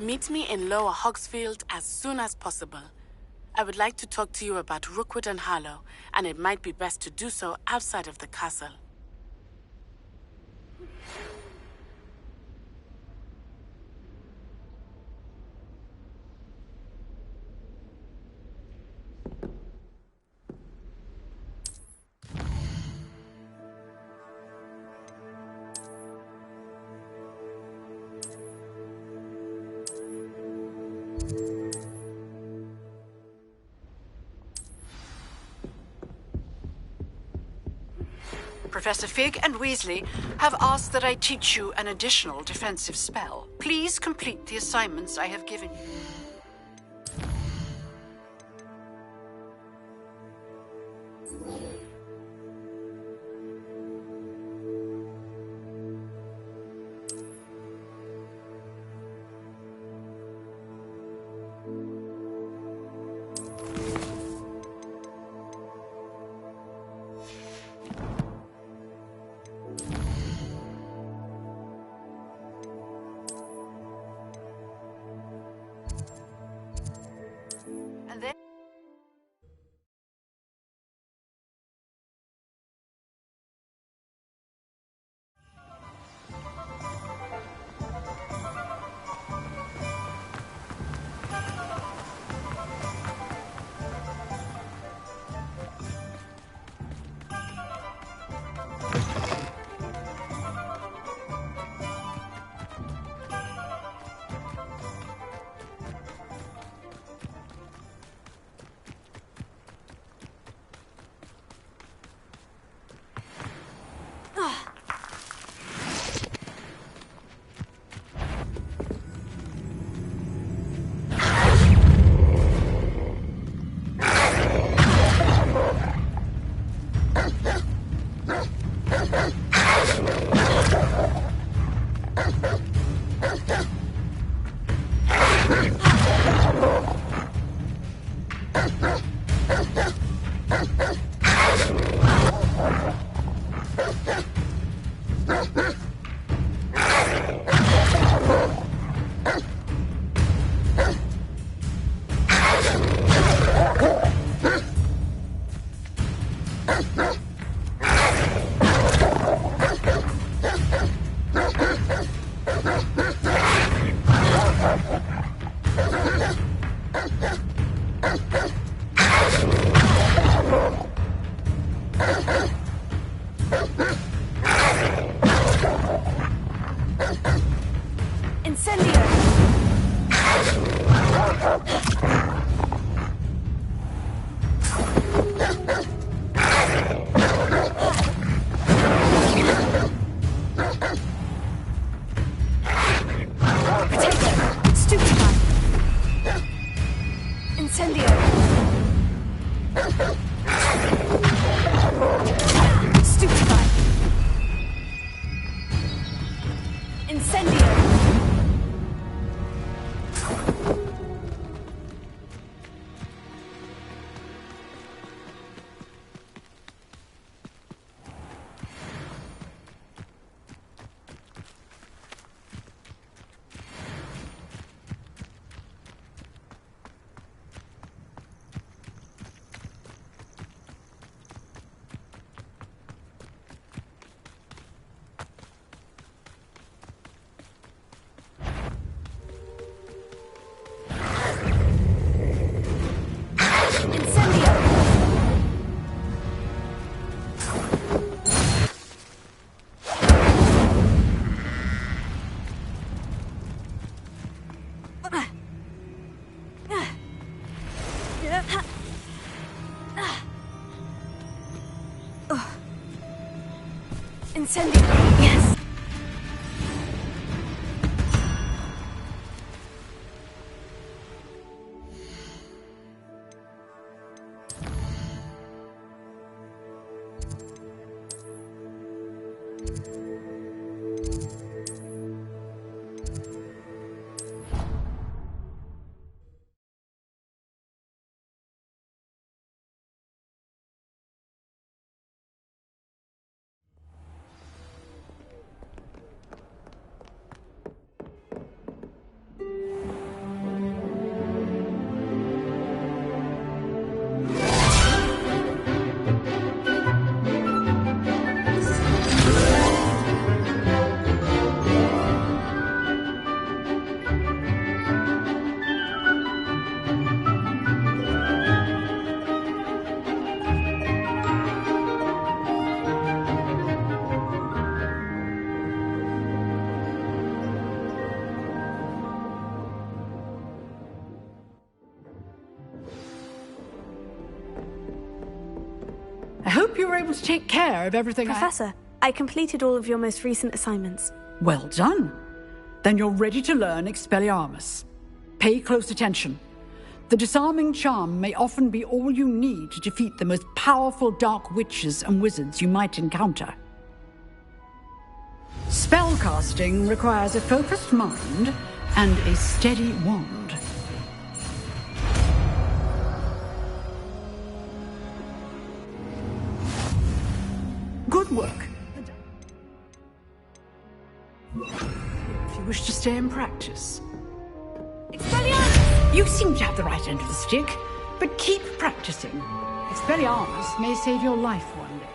Meet me in Lower Hogsfield as soon as possible. I would like to talk to you about Rookwood and Harlow, and it might be best to do so outside of the castle. Professor Fig and Weasley have asked that I teach you an additional defensive spell. Please complete the assignments I have given you. And then... Incendio! Yes! hope you were able to take care of everything. Professor, I completed all of your most recent assignments. Well done. Then you're ready to learn Expelliarmus. Pay close attention. The disarming charm may often be all you need to defeat the most powerful dark witches and wizards you might encounter. Spellcasting requires a focused mind and a steady wand. Good work. If you wish to stay in practice. Expelliarmus! You seem to have the right end of the stick, but keep practicing. Expelliarmus may save your life one day.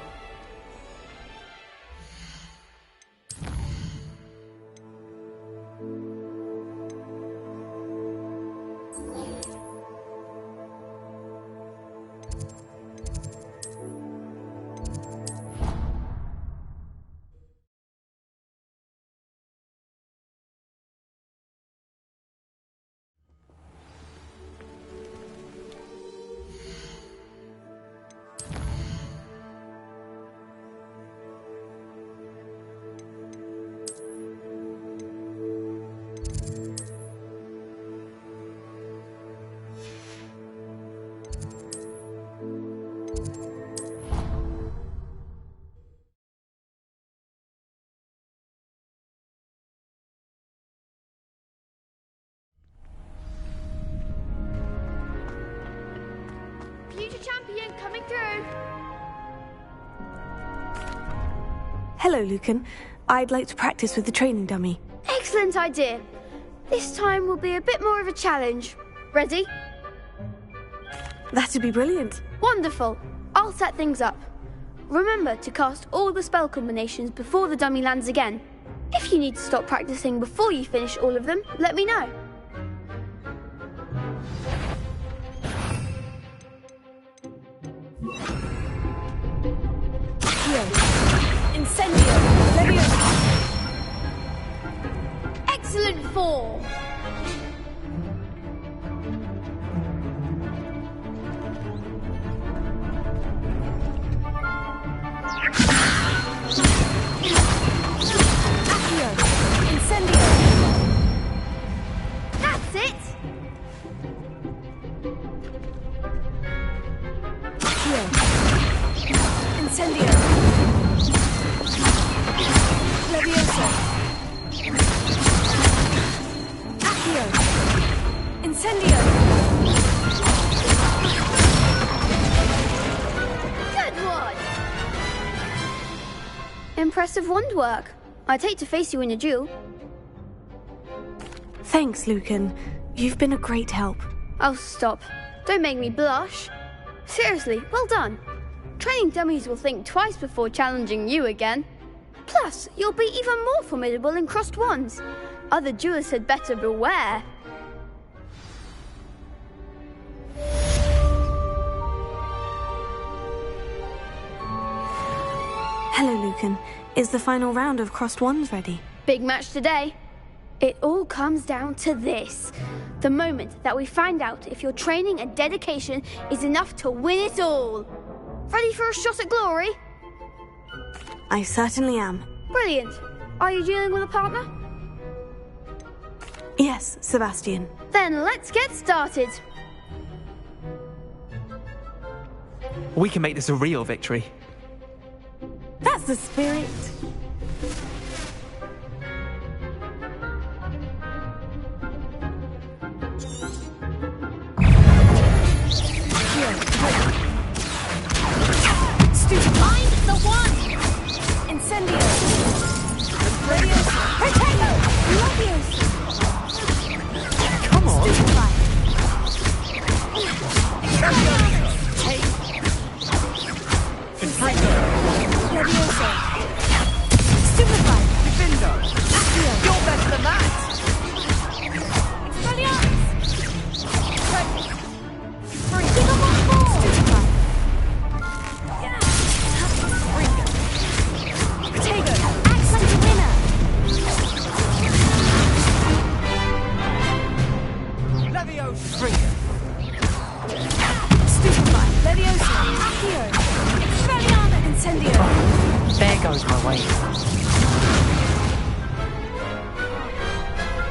Future champion coming through. Hello, Lucan. I'd like to practice with the training dummy. Excellent idea. This time will be a bit more of a challenge. Ready? That'd be brilliant. Wonderful. I'll set things up. Remember to cast all the spell combinations before the dummy lands again. If you need to stop practicing before you finish all of them, let me know. Incendio! Leviosa! Excellent form. Accio! Incendio! That's it. Accio! Incendio! Leviosa! Accio! Incendio! Good one. Impressive wand work. I'd hate to face you in a duel. Thanks, Lucan. You've been a great help. Oh, stop. Don't make me blush. Seriously, well done. Training dummies will think twice before challenging you again. Plus, you'll be even more formidable in crossed wands. Other duelists had better beware. Hello, Lucan. Is the final round of crossed wands ready? Big match today. It all comes down to this. The moment that we find out if your training and dedication is enough to win it all. Ready for a shot at glory? I certainly am. Brilliant. Are you dealing with a partner? Yes, Sebastian. Then let's get started. We can make this a real victory. That's the spirit. Find the one! Incendio! Leviosa! Protego! Leviosa! Come on! Stupefy! Incendio! Leviosa! Stupefy! Defender! Accio! You're better than that! Expelliarmus! Free! Give them on board! Stupefy! Protego! Excellent winner! Leviosa! Free! goes my way.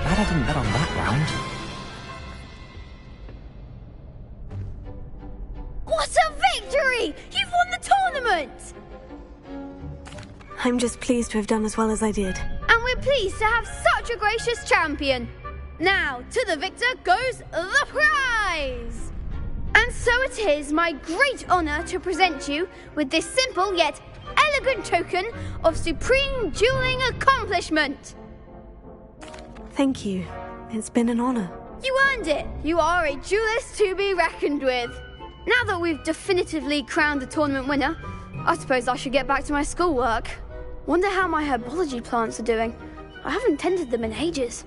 Glad I didn't bet on that round. What a victory! You've won the tournament! I'm just pleased to have done as well as I did. And we're pleased to have such a gracious champion. Now, to the victor goes the prize! And so it is my great honour to present you with this simple yet elegant token of supreme dueling accomplishment. Thank you. It's been an honour. You earned it. You are a duelist to be reckoned with. Now that we've definitively crowned the tournament winner, I suppose I should get back to my schoolwork. Wonder how my herbology plants are doing. I haven't tended them in ages.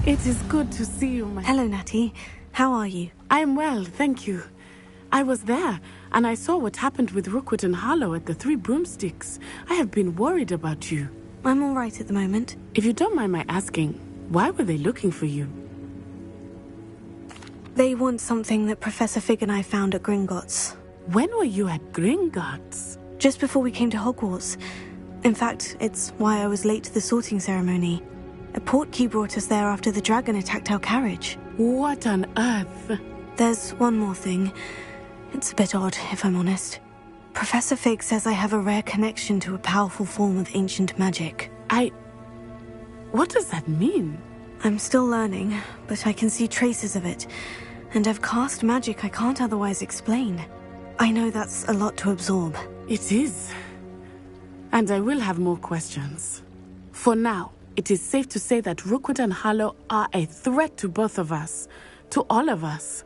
It is good to see you, my... Hello, Natty. How are you? I am well, thank you. I was there, and I saw what happened with Rookwood and Harlow at the Three Broomsticks. I have been worried about you. I'm all right at the moment. If you don't mind my asking, why were they looking for you? They want something that Professor Fig and I found at Gringotts. When were you at Gringotts? Just before we came to Hogwarts. In fact, it's why I was late to the sorting ceremony. A portkey brought us there after the dragon attacked our carriage. What on earth? There's one more thing. It's a bit odd, if I'm honest. Professor Fig says I have a rare connection to a powerful form of ancient magic. What does that mean? I'm still learning, but I can see traces of it. And I've cast magic I can't otherwise explain. I know that's a lot to absorb. It is. And I will have more questions. For now, it is safe to say that Rookwood and Harlow are a threat to both of us. To all of us.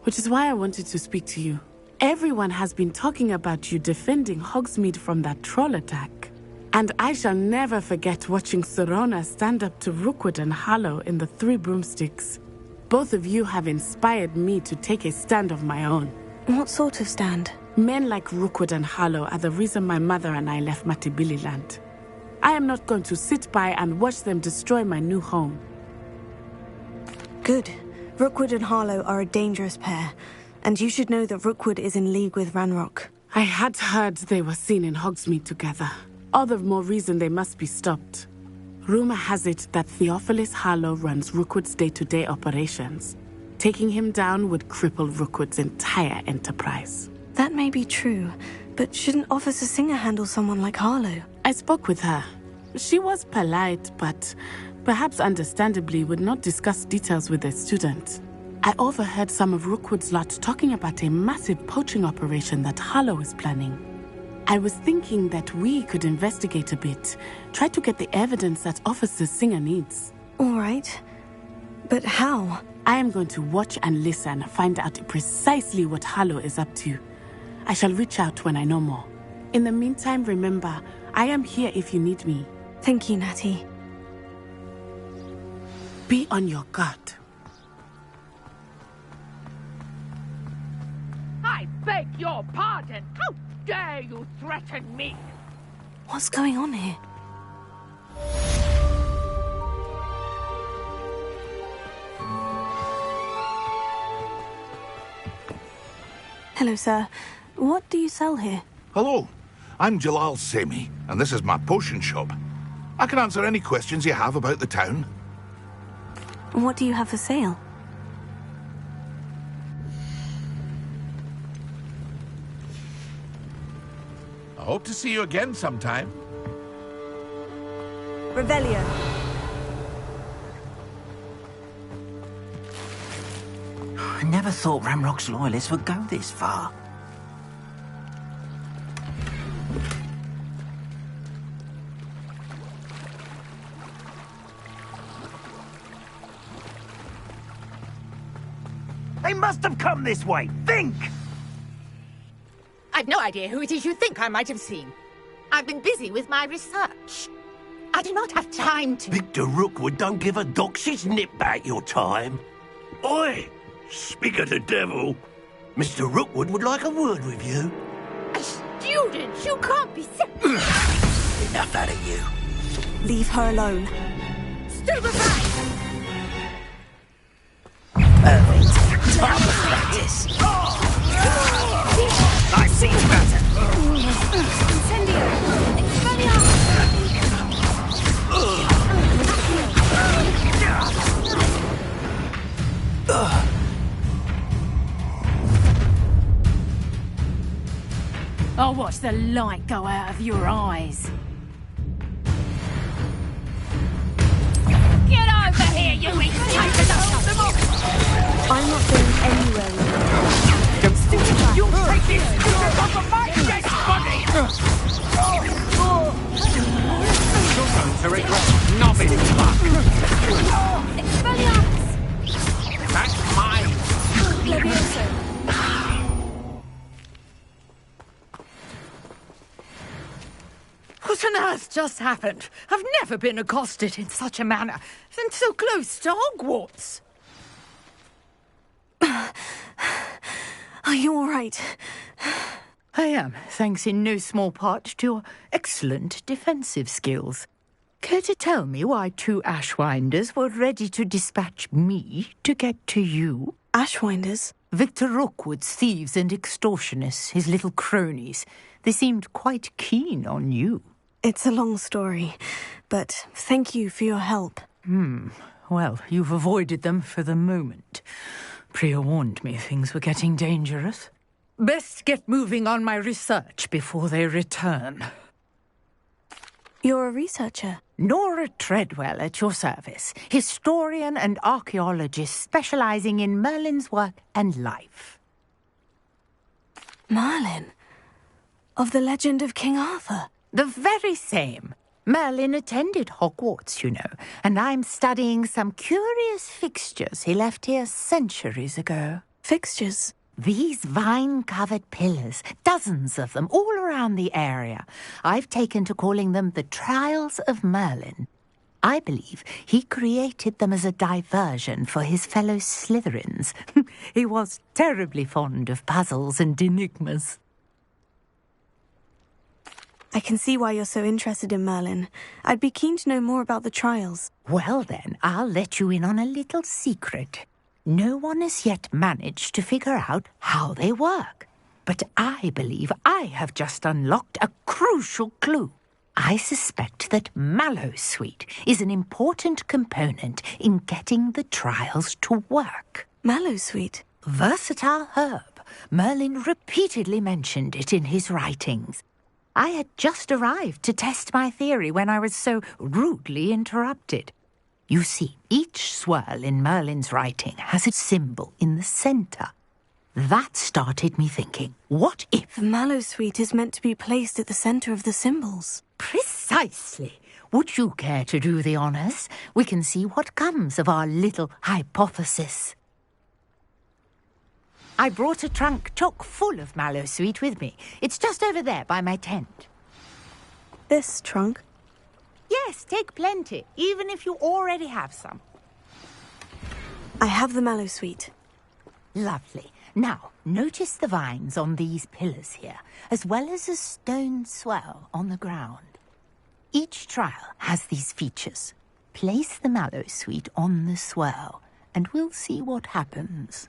Which is why I wanted to speak to you. Everyone has been talking about you defending Hogsmeade from that troll attack. And I shall never forget watching Serona stand up to Rookwood and Harlow in the Three Broomsticks. Both of you have inspired me to take a stand of my own. What sort of stand? Men like Rookwood and Harlow are the reason my mother and I left Matibili-land. I am not going to sit by and watch them destroy my new home. Good. Rookwood and Harlow are a dangerous pair, and you should know that Rookwood is in league with Ranrock. I had heard they were seen in Hogsmeade together. All the more reason they must be stopped. Rumor has it that Theophilus Harlow runs Rookwood's day-to-day operations. Taking him down would cripple Rookwood's entire enterprise. That may be true, but shouldn't Officer Singer handle someone like Harlow? I spoke with her. She was polite, but perhaps understandably would not discuss details with a student. I overheard some of Rookwood's lot talking about a massive poaching operation that Harlow is planning. I was thinking that we could investigate a bit, try to get the evidence that Officer Singer needs. All right. But how? I am going to watch and listen, find out precisely what Harlow is up to. I shall reach out when I know more. In the meantime, remember, I am here if you need me. Thank you, Natty. Be on your guard. I beg your pardon. How dare you threaten me? What's going on here? Hello, sir. What do you sell here? Hello, I'm Jalal Semi, and this is my potion shop. I can answer any questions you have about the town. What do you have for sale? I hope to see you again sometime. Revelio. I never thought Ramrock's loyalists would go this far. They must have come this way. Think! I've no idea who it is you think I might have seen. I've been busy with my research. I do not have time to... Victor Rookwood don't give a doxy's nip back your time. Oi! Speak of the devil. Mr. Rookwood would like a word with you. A student? You can't be so... Enough out of you. Leave her alone. Stupefy! Perfect. Marvelous practice. I see better. Incendio! Expelliarmus! I'll watch the light go out of your eyes. Get over here, you entitled! I'm not going anywhere with you. You'll take this student off of my dead body! You're going to regret not being luck. Expelliarmus! That's mine. Levioso! What on earth just happened? I've never been accosted in such a manner, and so close to Hogwarts. Are you all right? I am, thanks in no small part to your excellent defensive skills. Care to tell me why two Ashwinders were ready to dispatch me to get to you? Ashwinders? Victor Rookwood's thieves and extortionists, his little cronies. They seemed quite keen on you. It's a long story, but thank you for your help. Well, you've avoided them for the moment. Priya warned me things were getting dangerous. Best get moving on my research before they return. You're a researcher? Nora Treadwell at your service, historian and archaeologist specializing in Merlin's work and life. Merlin? Of the legend of King Arthur? The very same. Merlin attended Hogwarts, you know, and I'm studying some curious fixtures he left here centuries ago. Fixtures? These vine-covered pillars, dozens of them, all around the area. I've taken to calling them the Trials of Merlin. I believe he created them as a diversion for his fellow Slytherins. He was terribly fond of puzzles and enigmas. I can see why you're so interested in Merlin. I'd be keen to know more about the trials. Well then, I'll let you in on a little secret. No one has yet managed to figure out how they work. But I believe I have just unlocked a crucial clue. I suspect that Mallowsweet is an important component in getting the trials to work. Mallowsweet? Versatile herb. Merlin repeatedly mentioned it in his writings. I had just arrived to test my theory when I was so rudely interrupted. You see, each swirl in Merlin's writing has a symbol in the centre. That started me thinking, what if... The Mallowsweet is meant to be placed at the centre of the symbols. Precisely. Would you care to do the honours? We can see what comes of our little hypothesis. I brought a trunk chock full of mallow sweet with me. It's just over there by my tent. This trunk? Yes, take plenty, even if you already have some. I have the mallow sweet. Lovely. Now, notice the vines on these pillars here, as well as a stone swell on the ground. Each trial has these features. Place the mallow sweet on the swell, and we'll see what happens.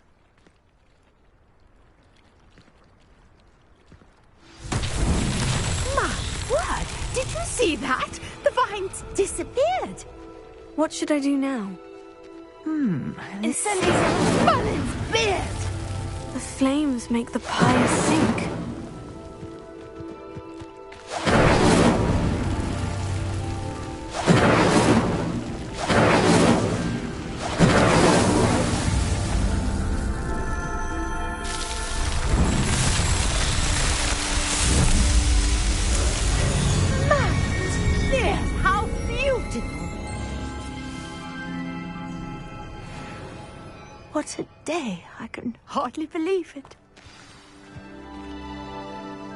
My word! Did you see that? The vines disappeared. What should I do now? Incendies Mullins' beard! The flames make the pyre sink. Yes, how beautiful! What a day. I can hardly believe it.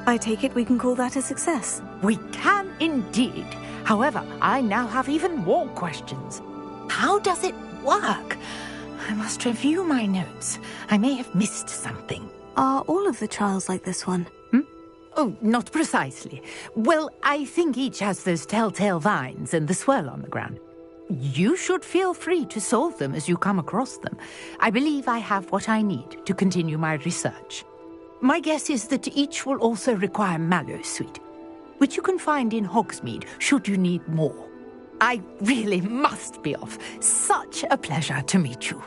I take it we can call that a success. We can indeed. However, I now have even more questions. How does it work? I must review my notes. I may have missed something. Are all of the trials like this one? Oh, not precisely. Well, I think each has those telltale vines and the swirl on the ground. You should feel free to solve them as you come across them. I believe I have what I need to continue my research. My guess is that each will also require mallow sweet, which you can find in Hogsmeade should you need more. I really must be off. Such a pleasure to meet you.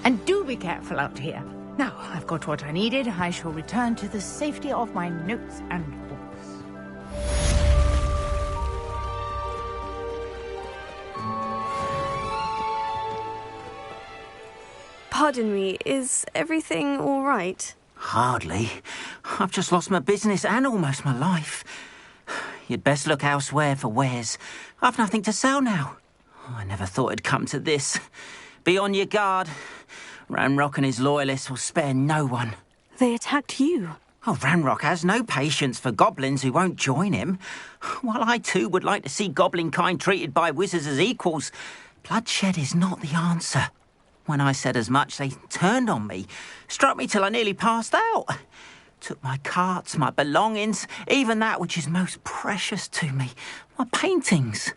And do be careful out here. Now, I've got what I needed. I shall return to the safety of my notes and books. Pardon me, is everything all right? Hardly. I've just lost my business and almost my life. You'd best look elsewhere for wares. I've nothing to sell now. I never thought it'd come to this. Be on your guard. Ranrock and his loyalists will spare no one. They attacked you. Oh, Ranrock has no patience for goblins who won't join him. While I too would like to see goblin kind treated by wizards as equals, bloodshed is not the answer. When I said as much, they turned on me, struck me till I nearly passed out. Took my carts, my belongings, even that which is most precious to me, my paintings.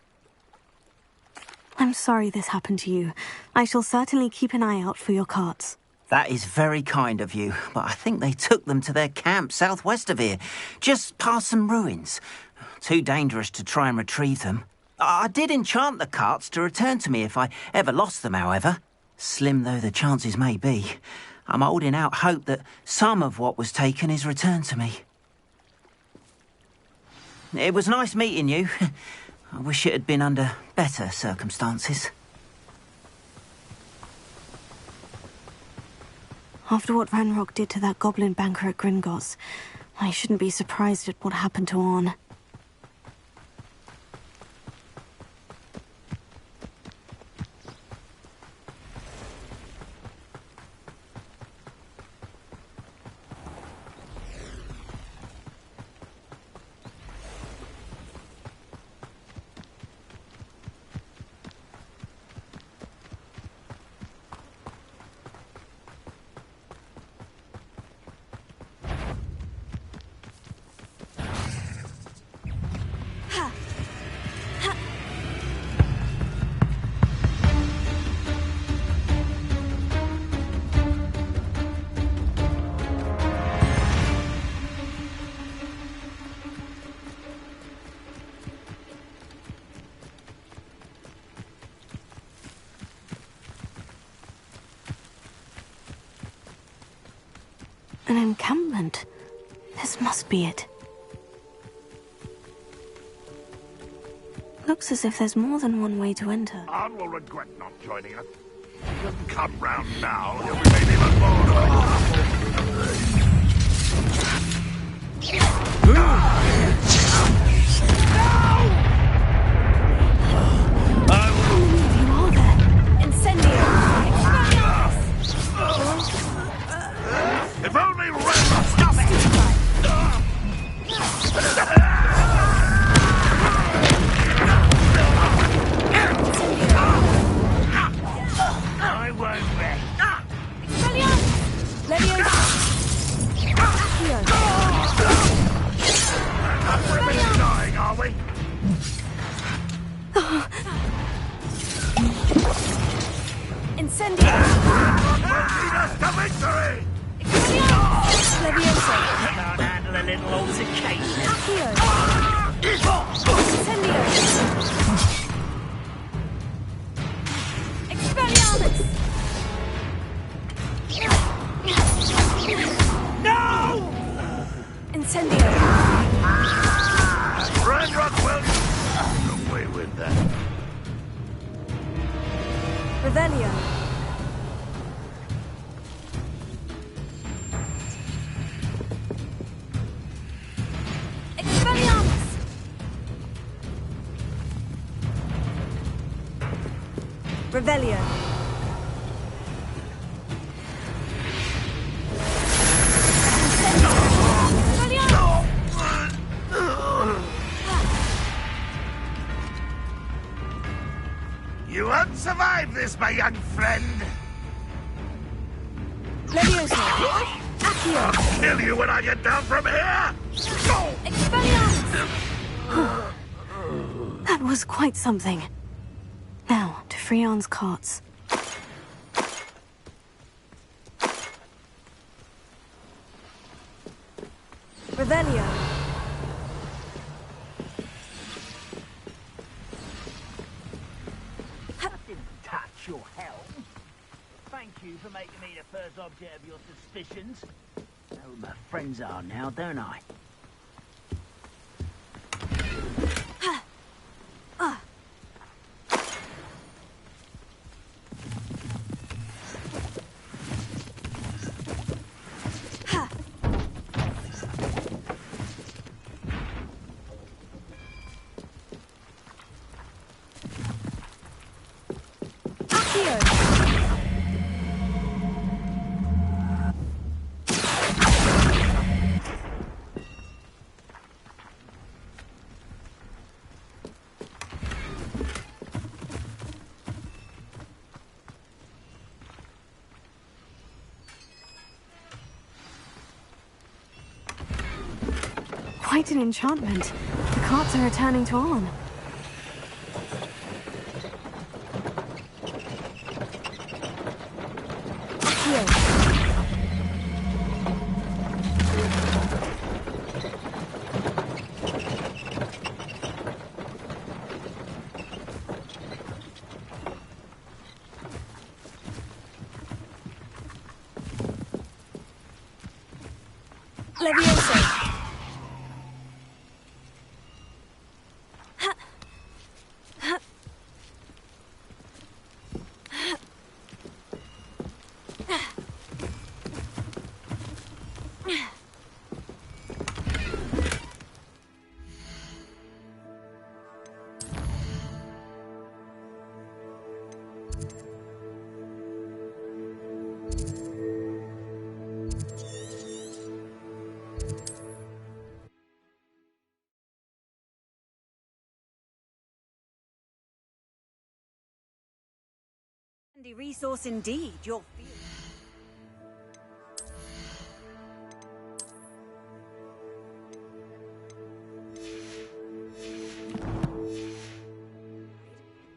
I'm sorry this happened to you. I shall certainly keep an eye out for your carts. That is very kind of you, but I think they took them to their camp southwest of here, just past some ruins. Too dangerous to try and retrieve them. I did enchant the carts to return to me if I ever lost them, however. Slim though the chances may be, I'm holding out hope that some of what was taken is returned to me. It was nice meeting you. I wish it had been under better circumstances. After what Ranrock did to that goblin banker at Gringotts, I shouldn't be surprised at what happened to Orn. An encampment. This must be it. Looks as if there's more than one way to enter. Arn will regret not joining us. If he doesn't come round now, he'll be made even more. You are there. Incendio! Incendio! Lead us to victory! Levioso! Can't handle a little altercation. Accio! Incendio! Expelliarmus! No! Incendio! Ranrock will... away with that. Revelio! Expelliarmus! Revelio! You won't survive this, my young friend. Levioso! Accio! I'll kill you when I get down from here! Go! Expelliarmus! That was quite something. Now, to Freon's carts. Revelio! Didn't touch your helm. Thank you for making me the first object of your suspicions. Know who my friends are now, don't I? Quite an enchantment. The carts are returning to Arn. Levioso! Handy resource indeed, your field.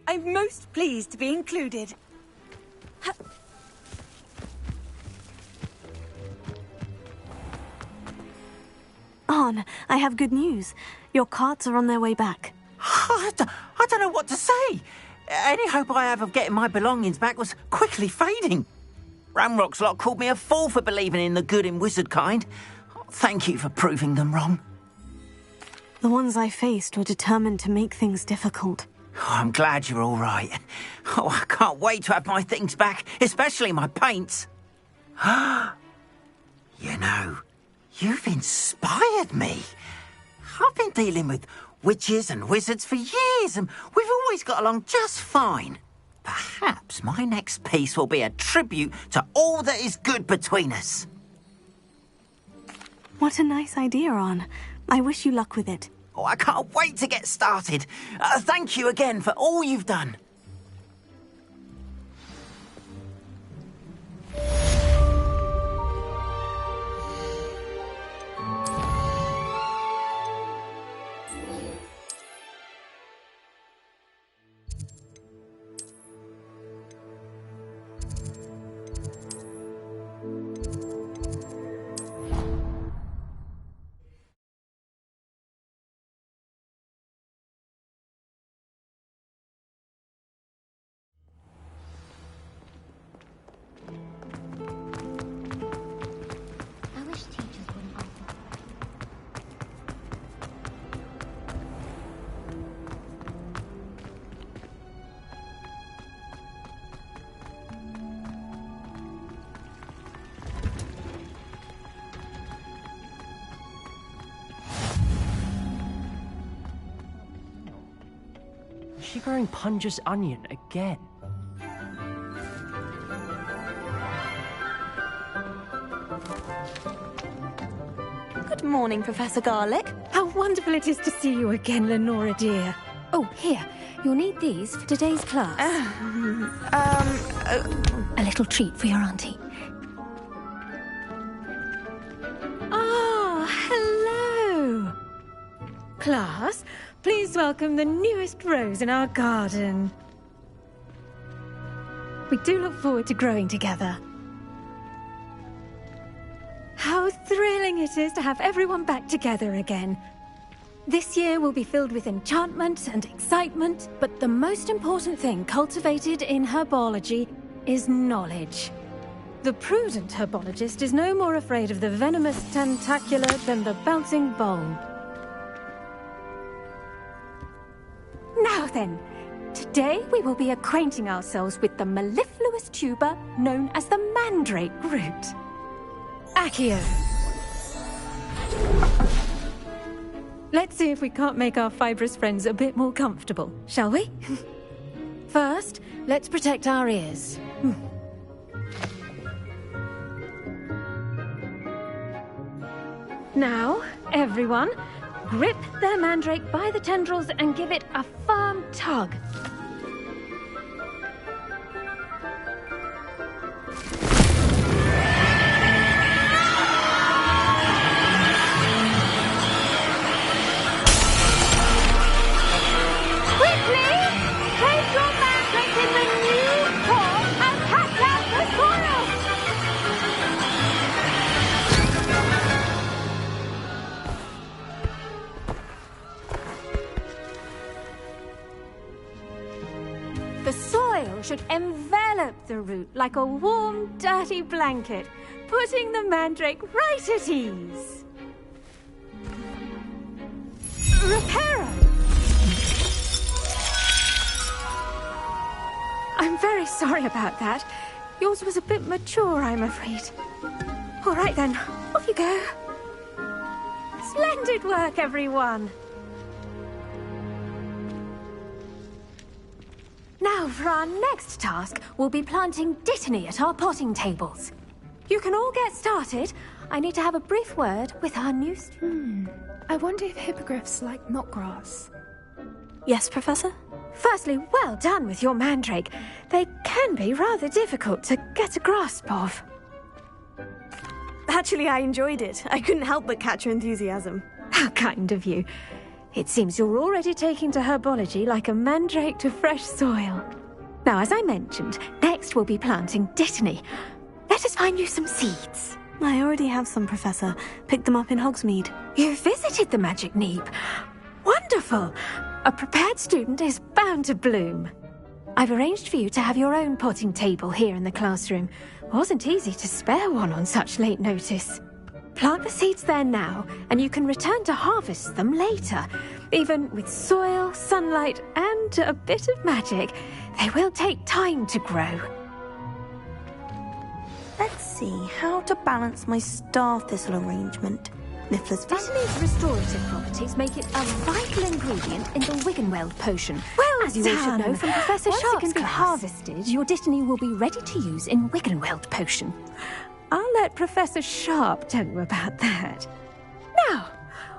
I'm most pleased to be included. Arn, I have good news. Your carts are on their way back. I don't know what to say. Any hope I have of getting my belongings back was quickly fading. Ramrock's lot called me a fool for believing in the good in wizard kind. Thank you for proving them wrong. The ones I faced were determined to make things difficult. Oh, I'm glad you're all right. Oh, I can't wait to have my things back, especially my paints. You know, you've inspired me. I've been dealing with witches and wizards for years, and we've always got along just fine. Perhaps my next piece will be a tribute to all that is good between us. What a nice idea, Arn. I wish you luck with it. Oh, I can't wait to get started. Thank you again for all you've done. she growing Punja's onion again? Good morning, Professor Garlick. How wonderful it is to see you again, Lenora dear. Oh, here. You'll need these for today's class. A little treat for your auntie. Ah, hello. Class, please welcome the newest rose in our garden. We do look forward to growing together. How thrilling it is to have everyone back together again. This year will be filled with enchantment and excitement, but the most important thing cultivated in herbology is knowledge. The prudent herbologist is no more afraid of the venomous tentacular than the bouncing bulb. Now then, today we will be acquainting ourselves with the mellifluous tuber known as the mandrake root. Accio. Let's see if we can't make our fibrous friends a bit more comfortable, shall we? First, let's protect our ears. Now, everyone, grip their mandrake by the tendrils and give it a firm tug. The soil should envelop the root like a warm, dirty blanket, putting the mandrake right at ease. Reparo! I'm very sorry about that. Yours was a bit mature, I'm afraid. All right then, off you go. Splendid work, everyone. Now, for our next task, we'll be planting dittany at our potting tables. You can all get started. I need to have a brief word with our new student. I wonder if hippogriffs like knotgrass. Yes, Professor? Firstly, well done with your mandrake. They can be rather difficult to get a grasp of. Actually, I enjoyed it. I couldn't help but catch your enthusiasm. How kind of you. It seems you're already taking to herbology like a mandrake to fresh soil. Now, as I mentioned, next we'll be planting dittany. Let us find you some seeds. I already have some, Professor. Picked them up in Hogsmeade. You visited the Magic Neep. Wonderful! A prepared student is bound to bloom. I've arranged for you to have your own potting table here in the classroom. Wasn't easy to spare one on such late notice. Plant the seeds there now, and you can return to harvest them later. Even with soil, sunlight, and a bit of magic, they will take time to grow. Let's see how to balance my star thistle arrangement. Niffler's Dittany's restorative properties make it a vital ingredient in the Wiggenweld potion. Well, as you all should know from Professor Sharp's Once it can be harvested, your dittany will be ready to use in Wiggenweld potion. I'll let Professor Sharp tell you about that. Now,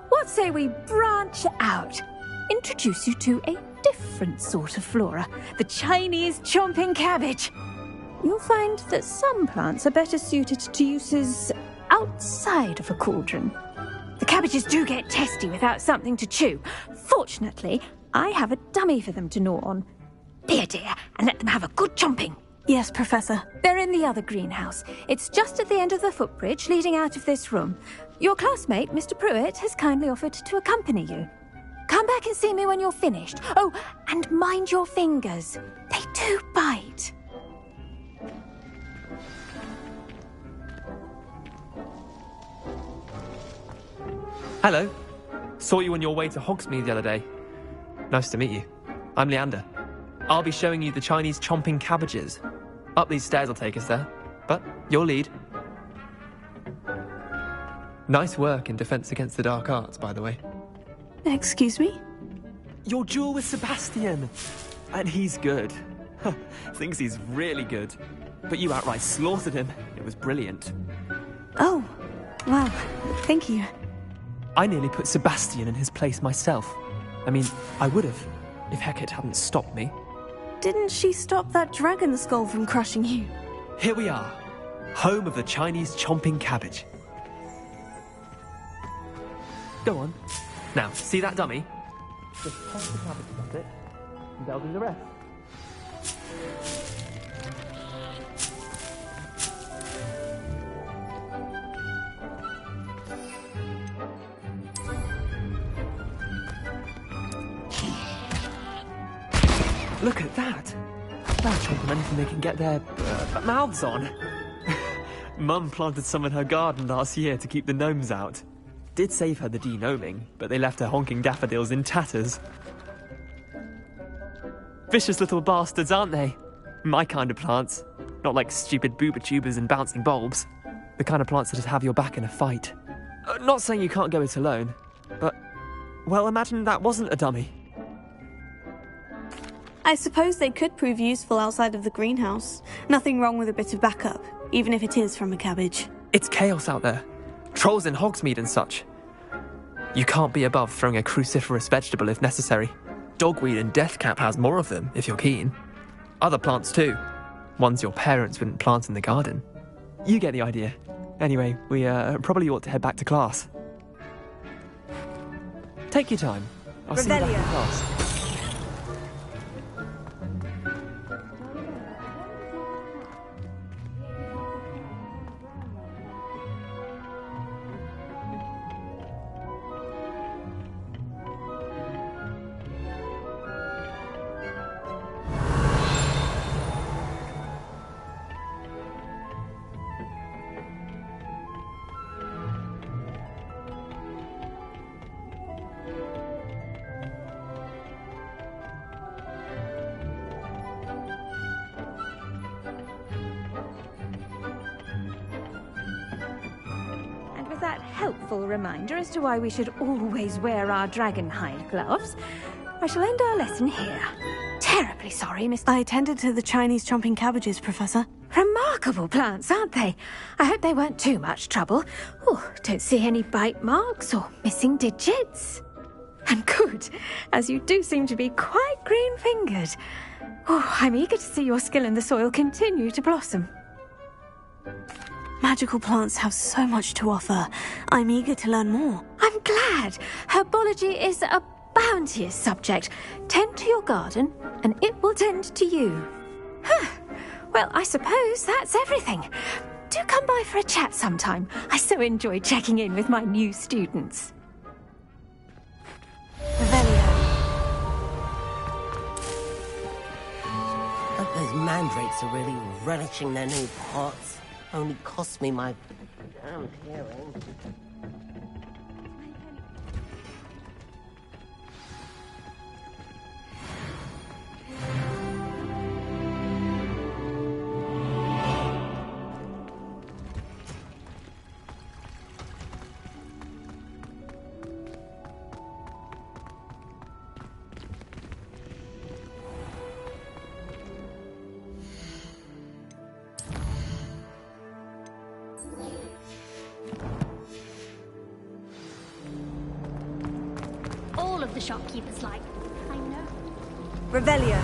what say we branch out? Introduce you to a different sort of flora, the Chinese chomping cabbage. You'll find that some plants are better suited to uses outside of a cauldron. The cabbages do get testy without something to chew. Fortunately, I have a dummy for them to gnaw on. Here, dear, and let them have a good chomping. Yes, Professor. They're in the other greenhouse. It's just at the end of the footbridge leading out of this room. Your classmate, Mr. Pruitt, has kindly offered to accompany you. Come back and see me when you're finished. Oh, and mind your fingers. They do bite. Hello. Saw you on your way to Hogsmeade the other day. Nice to meet you. I'm Leander. I'll be showing you the Chinese chomping cabbages. Up these stairs will take us there, but your lead. Nice work in Defense Against the Dark Arts, by the way. Excuse me? Your duel with Sebastian. And he's good. Thinks he's really good. But you outright slaughtered him. It was brilliant. Oh, well, thank you. I nearly put Sebastian in his place myself. I mean, I would have, if Hecate hadn't stopped me. Didn't she stop that dragon skull from crushing you? Here we are, home of the Chinese chomping cabbage. Go on. Now, see that dummy? Just toss the cabbage at it, and they'll do the rest. Look at that! They'll chomp on anything they can get their mouths on. Mum planted some in her garden last year to keep the gnomes out. Did save her the de-gnoming, but they left her honking daffodils in tatters. Vicious little bastards, aren't they? My kind of plants. Not like stupid booba tubers and bouncing bulbs. The kind of plants that just have your back in a fight. Not saying you can't go it alone, but... well, imagine that wasn't a dummy. I suppose they could prove useful outside of the greenhouse. Nothing wrong with a bit of backup, even if it is from a cabbage. It's chaos out there. Trolls in Hogsmeade and such. You can't be above throwing a cruciferous vegetable if necessary. Dogweed and deathcap has more of them, if you're keen. Other plants too. Ones your parents wouldn't plant in the garden. You get the idea. Anyway, we probably ought to head back to class. Take your time. I'll see you back in class. Helpful reminder as to why we should always wear our dragon hide gloves. I shall end our lesson here. Terribly sorry, Miss... I attended to the Chinese chomping cabbages, Professor. Remarkable plants, aren't they? I hope they weren't too much trouble. Oh, don't see any bite marks or missing digits. And good, as you do seem to be quite green-fingered. Oh, I'm eager to see your skill in the soil continue to blossom. Magical plants have so much to offer. I'm eager to learn more. I'm glad. Herbology is a bounteous subject. Tend to your garden, and it will tend to you. Well, I suppose that's everything. Do come by for a chat sometime. I so enjoy checking in with my new students. Hope those mandrakes are really relishing their new pots. Only cost me my damn hearing. All of the shopkeepers like. I know. Revelio.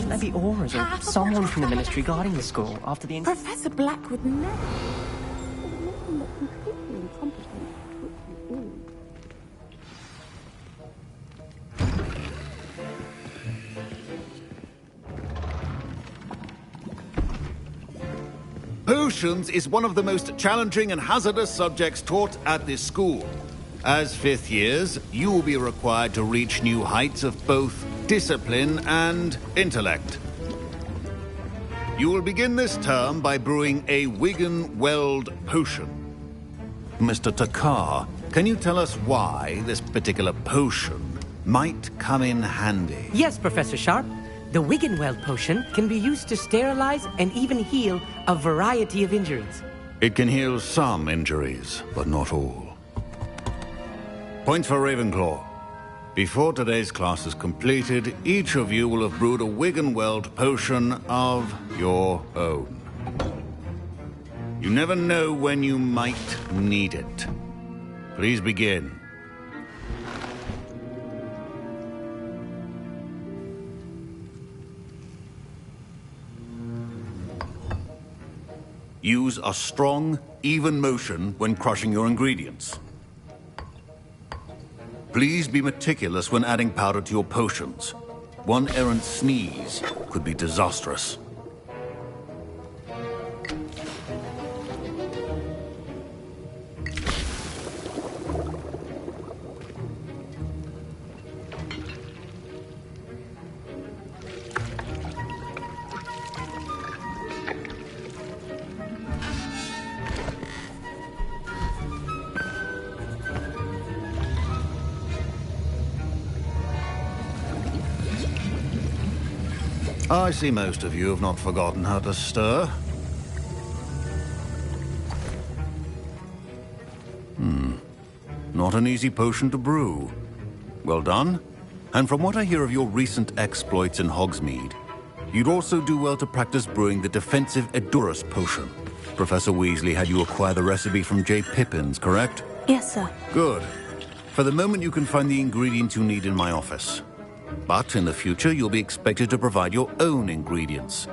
Maybe Aura's or someone from the ministry guarding the school after the... Professor Black would never... Potions is one of the most challenging and hazardous subjects taught at this school. As fifth years, you will be required to reach new heights of both discipline and intellect. You will begin this term by brewing a Wigan Weld potion. Mr. Takar can you tell us why this particular potion might come in handy? Yes, Professor Sharp. The Wiggenweld potion can be used to sterilize and even heal a variety of injuries. It can heal some injuries, but not all. Points for Ravenclaw. Before today's class is completed, each of you will have brewed a Wiggenweld potion of your own. You never know when you might need it. Please begin. Use a strong, even motion when crushing your ingredients. Please be meticulous when adding powder to your potions. One errant sneeze could be disastrous. I see most of you have not forgotten how to stir. Not an easy potion to brew. Well done. And from what I hear of your recent exploits in Hogsmeade, you'd also do well to practice brewing the defensive Edurus potion. Professor Weasley had you acquire the recipe from J. Pippin's, correct? Yes, sir. Good. For the moment, you can find the ingredients you need in my office. But in the future, you'll be expected to provide your own ingredients.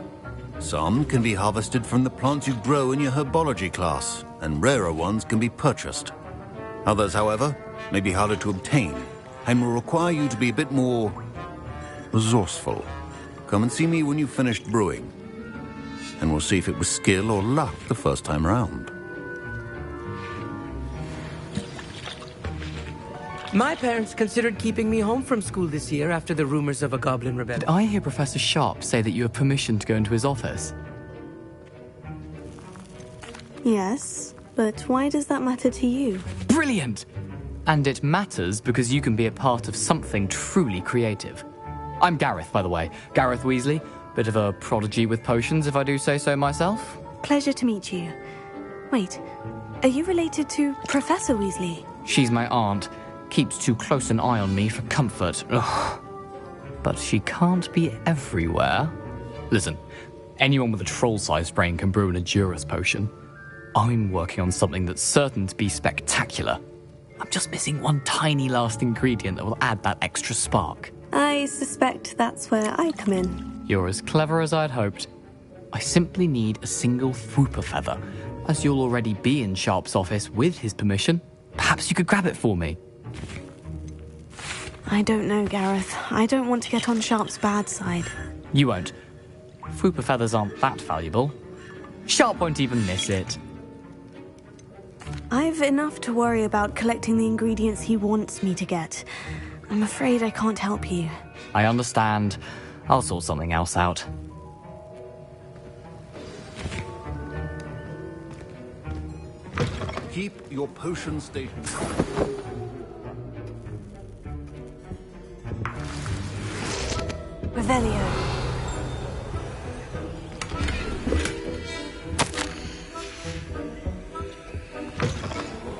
Some can be harvested from the plants you grow in your herbology class, and rarer ones can be purchased. Others, however, may be harder to obtain, and will require you to be a bit more resourceful. Come and see me when you've finished brewing, and we'll see if it was skill or luck the first time round. My parents considered keeping me home from school this year after the rumors of a goblin rebellion. Did I hear Professor Sharp say that you have permission to go into his office? Yes, but why does that matter to you? Brilliant! And it matters because you can be a part of something truly creative. I'm Gareth, by the way. Gareth Weasley. Bit of a prodigy with potions, if I do say so myself. Pleasure to meet you. Wait, are you related to Professor Weasley? She's my aunt. Keeps too close an eye on me for comfort. Ugh. But she can't be everywhere. Listen, anyone with a troll-sized brain can brew an Edurus potion. I'm working on something that's certain to be spectacular. I'm just missing one tiny last ingredient that will add that extra spark. I suspect that's where I come in. You're as clever as I'd hoped. I simply need a single Fwooper feather. As you'll already be in Sharp's office with his permission, perhaps you could grab it for me. I don't know, Gareth. I don't want to get on Sharp's bad side. You won't. Fwooper feathers aren't that valuable. Sharp won't even miss it. I've enough to worry about collecting the ingredients he wants me to get. I'm afraid I can't help you. I understand. I'll sort something else out. Keep your potion station. Revelio.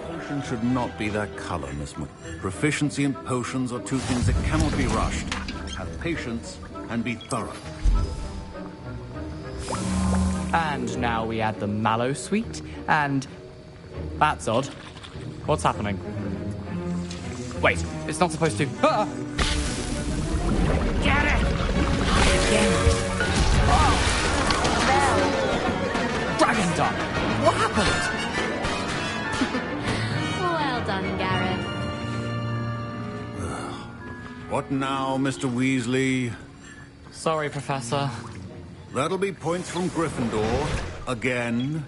Potion should not be that color, Miss Moore. Proficiency and potions are two things that cannot be rushed. Have patience and be thorough. And now we add the mallow sweet, and... That's odd. What's happening? Wait, it's not supposed to... Ah! Get it! Dragon Dog! What happened? Well done, Gareth. What now, Mr. Weasley? Sorry, Professor. That'll be points from Gryffindor. Again.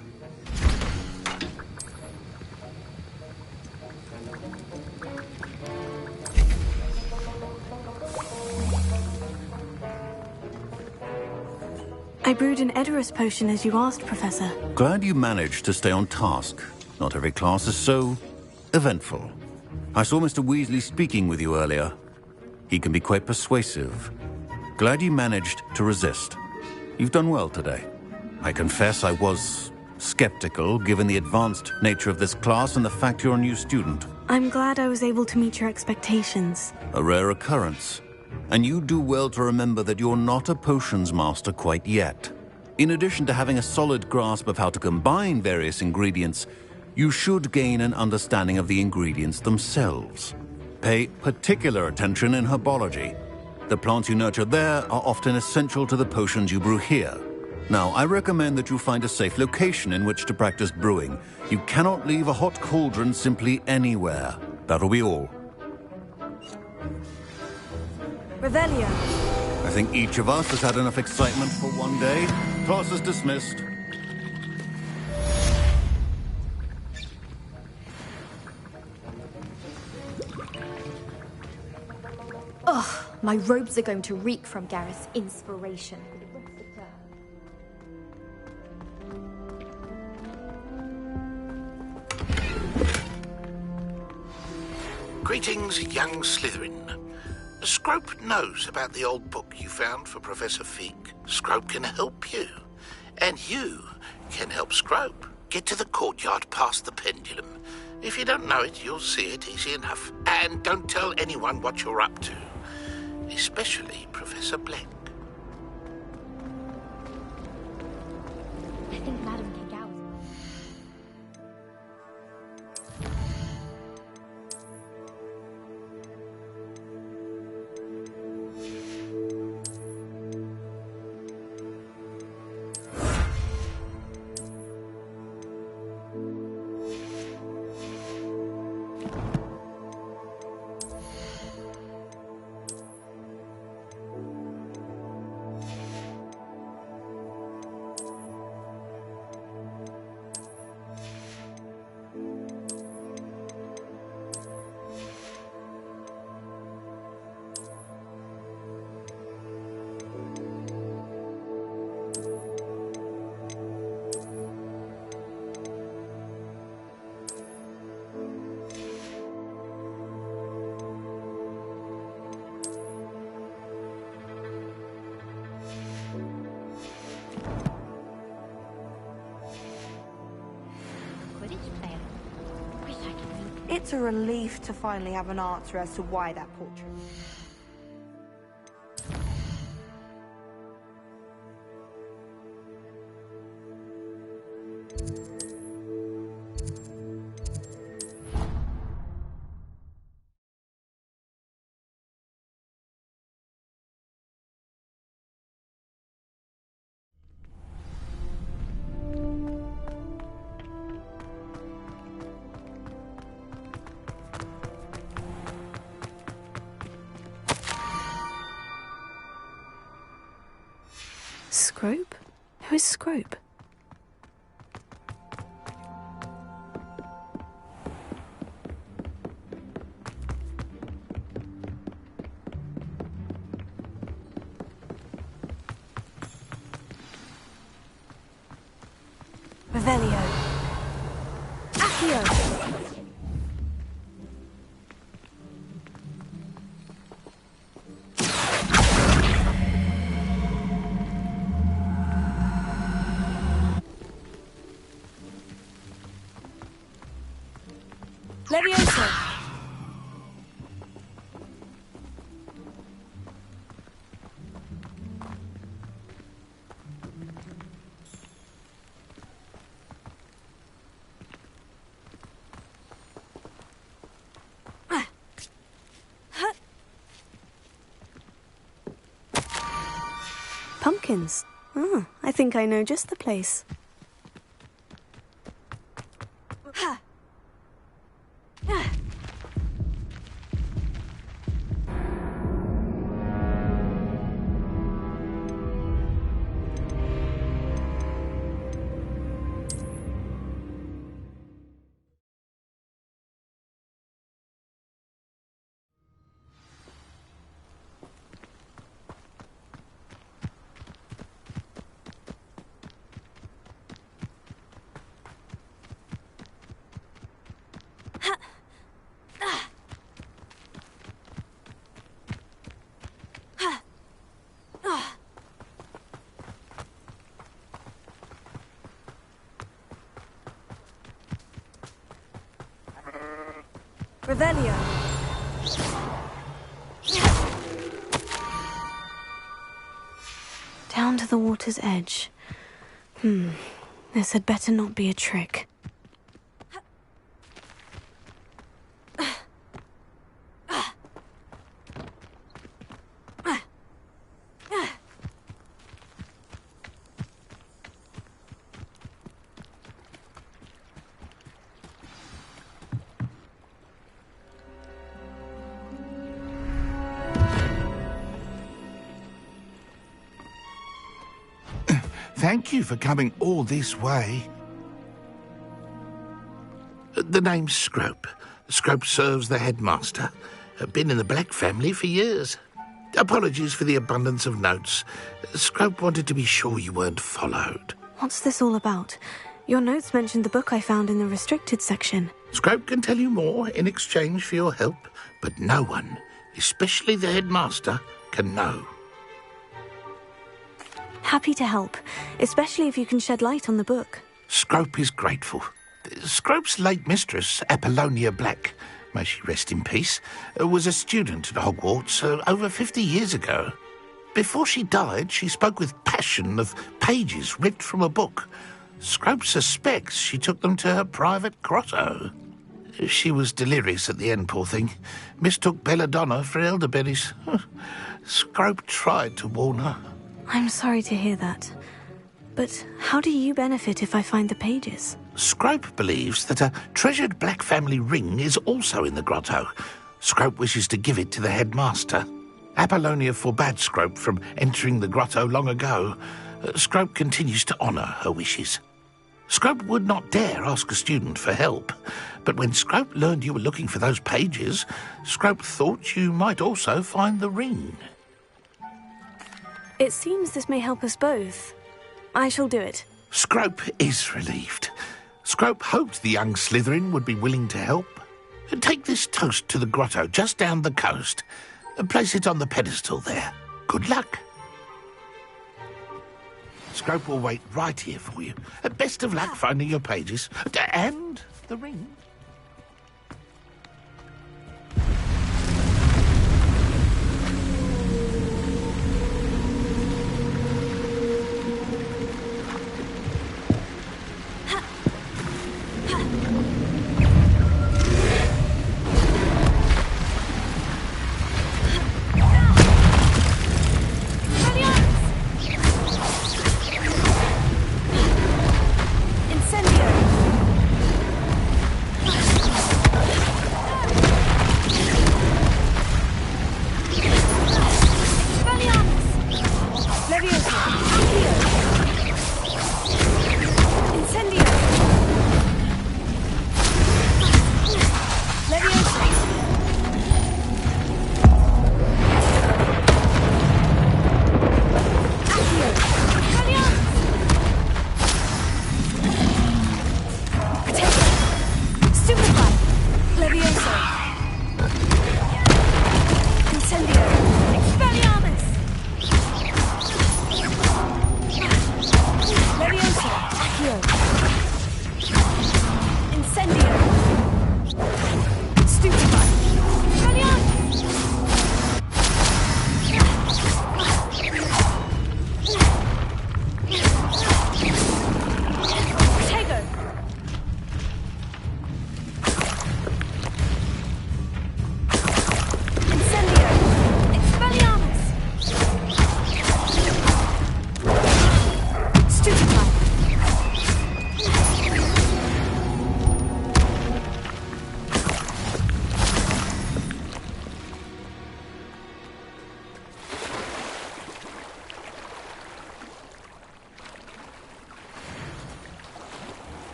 I brewed an Edurus potion as you asked, Professor. Glad you managed to stay on task. Not every class is so eventful. I saw Mr. Weasley speaking with you earlier. He can be quite persuasive. Glad you managed to resist. You've done well today. I confess I was skeptical, given the advanced nature of this class and the fact you're a new student. I'm glad I was able to meet your expectations. A rare occurrence. And you do well to remember that you're not a potions master quite yet. In addition to having a solid grasp of how to combine various ingredients, you should gain an understanding of the ingredients themselves. Pay particular attention in herbology. The plants you nurture there are often essential to the potions you brew here. Now, I recommend that you find a safe location in which to practice brewing. You cannot leave a hot cauldron simply anywhere. That'll be all. Revelio. I think each of us has had enough excitement for one day. Class is dismissed. Ugh, my robes are going to reek from Gareth's inspiration. Greetings, young Slytherin. Scrope knows about the old book you found for Professor Fig. Scrope can help you. And you can help Scrope get to the courtyard past the pendulum. If you don't know it, you'll see it easy enough. And don't tell anyone what you're up to. Especially Professor Black. I think Madam can go. It's a relief to finally have an answer as to why that portrait. Scrope? Who is Scrope? Revelio. Accio. Levioso. Pumpkins. Ah, I think I know just the place. Revelio. Down to the water's edge. This had better not be a trick. Thank you for coming all this way. The name's Scrope. Scrope serves the headmaster. Been in the Black family for years. Apologies for the abundance of notes. Scrope wanted to be sure you weren't followed. What's this all about? Your notes mentioned the book I found in the restricted section. Scrope can tell you more in exchange for your help, but no one, especially the headmaster, can know. Happy to help, especially if you can shed light on the book. Scrope is grateful. Scrope's late mistress, Apollonia Black, may she rest in peace, was a student at Hogwarts over 50 years ago. Before she died, she spoke with passion of pages ripped from a book. Scrope suspects she took them to her private grotto. She was delirious at the end, poor thing. Mistook belladonna for elderberries. Scrope tried to warn her. I'm sorry to hear that. But how do you benefit if I find the pages? Scrope believes that a treasured Black family ring is also in the grotto. Scrope wishes to give it to the headmaster. Apollonia forbade Scrope from entering the grotto long ago. Scrope continues to honour her wishes. Scrope would not dare ask a student for help, but when Scrope learned you were looking for those pages, Scrope thought you might also find the ring. It seems this may help us both. I shall do it. Scrope is relieved. Scrope hoped the young Slytherin would be willing to help. Take this toast to the grotto just down the coast. Place it on the pedestal there. Good luck. Scrope will wait right here for you. Best of luck finding your pages. And the ring.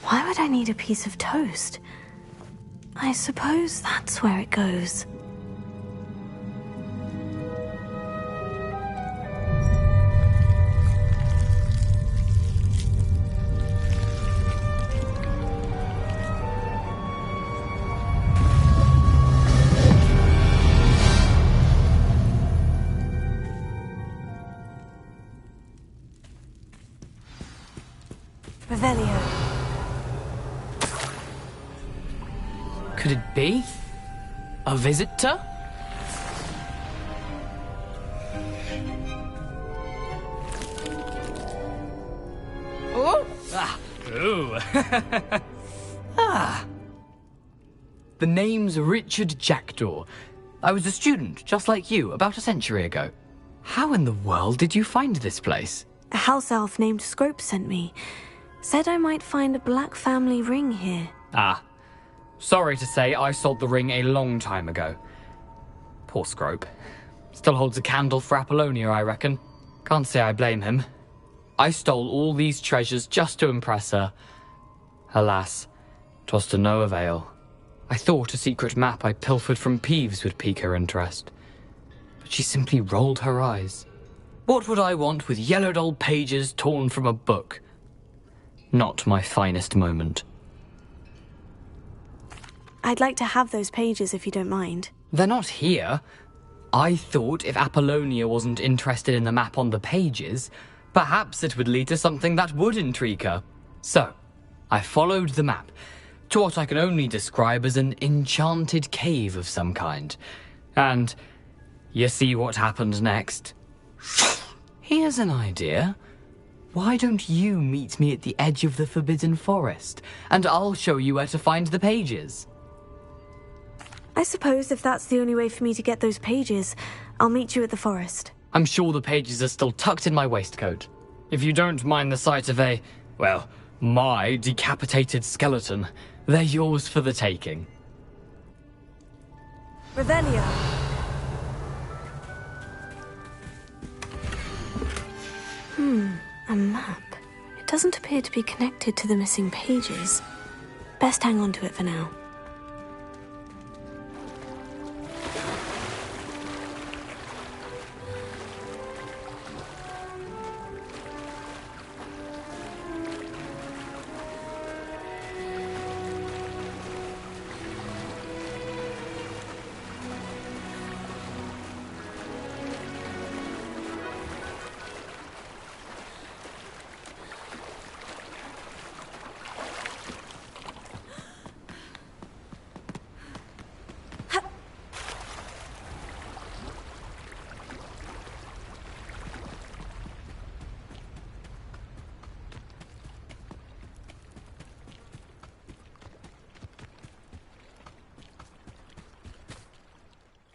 Why would I need a piece of toast? I suppose that's where it goes. Revelio. Could it be? A visitor? Oh! Ah! Ooh! Ah! The name's Richard Jackdaw. I was a student, just like you, about a century ago. How in the world did you find this place? A house elf named Scrope sent me. Said I might find a black family ring here. Ah. Sorry to say, I sold the ring a long time ago. Poor Scrope. Still holds a candle for Apollonia, I reckon. Can't say I blame him. I stole all these treasures just to impress her. Alas, 'twas to no avail. I thought a secret map I pilfered from Peeves would pique her interest. But she simply rolled her eyes. What would I want with yellowed old pages torn from a book? Not my finest moment. I'd like to have those pages if you don't mind. They're not here. I thought if Apollonia wasn't interested in the map on the pages, perhaps it would lead to something that would intrigue her. So, I followed the map to what I can only describe as an enchanted cave of some kind. And you see what happened next? Here's an idea. Why don't you meet me at the edge of the Forbidden Forest, and I'll show you where to find the pages? I suppose if that's the only way for me to get those pages, I'll meet you at the forest. I'm sure the pages are still tucked in my waistcoat. If you don't mind the sight of a, well, my decapitated skeleton, they're yours for the taking. Revelio. A map. It doesn't appear to be connected to the missing pages. Best hang on to it for now.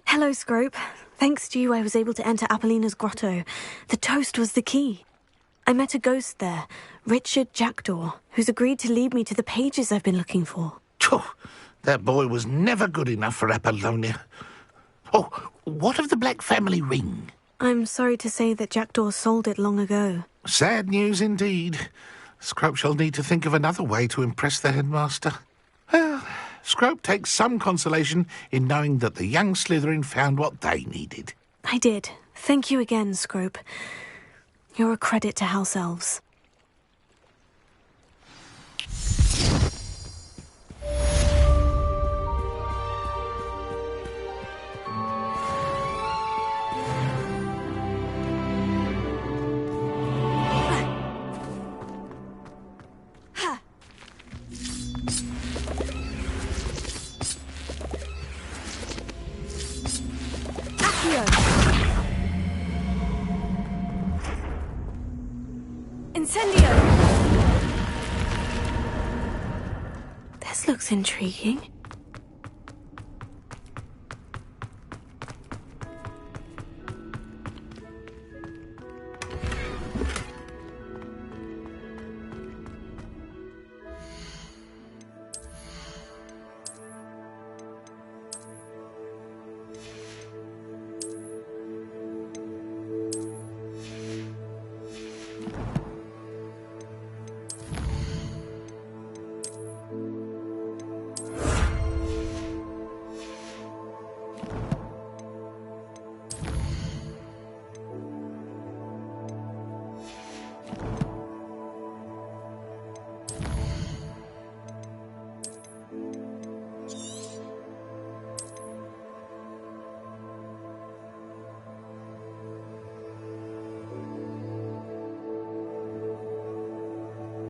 Hello, Scrope. Thanks to you, I was able to enter Apollina's grotto. The toast was the key. I met a ghost there, Richard Jackdaw, who's agreed to lead me to the pages I've been looking for. That boy was never good enough for Apollonia. Oh, what of the Black family ring? I'm sorry to say that Jackdaw sold it long ago. Sad news indeed. Scrope shall need to think of another way to impress the headmaster. Well, Scrope takes some consolation in knowing that the young Slytherin found what they needed. I did. Thank you again, Scrope. You're a credit to House Elves. Incendio! This looks intriguing.